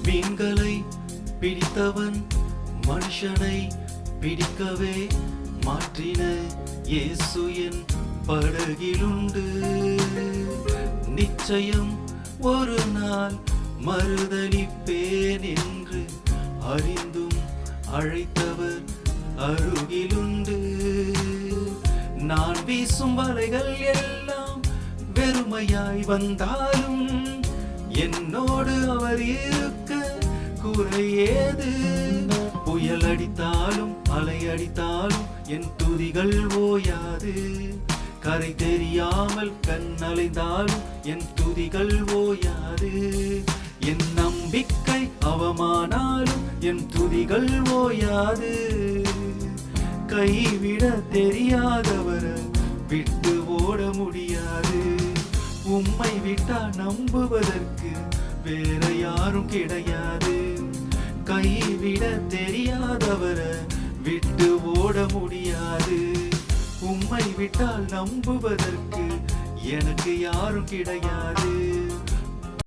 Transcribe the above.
மீன்களை பிடித்தவன் மனுஷனை பிடிக்கவே மாற்றின இயேசு என் படகிலுண்டு. நிச்சயம் ஒரு நாள் மறுதலிப்பேன் என்று அறிந்தும் அழைத்தவர் அருகிலுண்டு. நான் வீசும் வலைகள் எல்லாம் வெறுமையாய் வந்தாலும் என்னோடு அவர் இருக்க குறையேது. புயல் அடித்தாலும் அலை அடித்தாலும் என் துதிகள் ஓயாது. கரை தெரியாமல் கண் அலைந்தாலும் என் துதிகள் ஓயாது. என் நம்பிக்கை அவமானாலும் என் துதிகள் ஓயாது. கைவிட தெரியாதவரை விட்டு ஓட முடியாது. உம்மை விட்டா நம்புவதற்கு வேற யாரும் கிடையாது. கைவிட தெரியாதவரை விட்டு ஓட முடியாது. உம்மை விட்டால் நம்புவதற்கு எனக்கு யாரும் கிடையாது.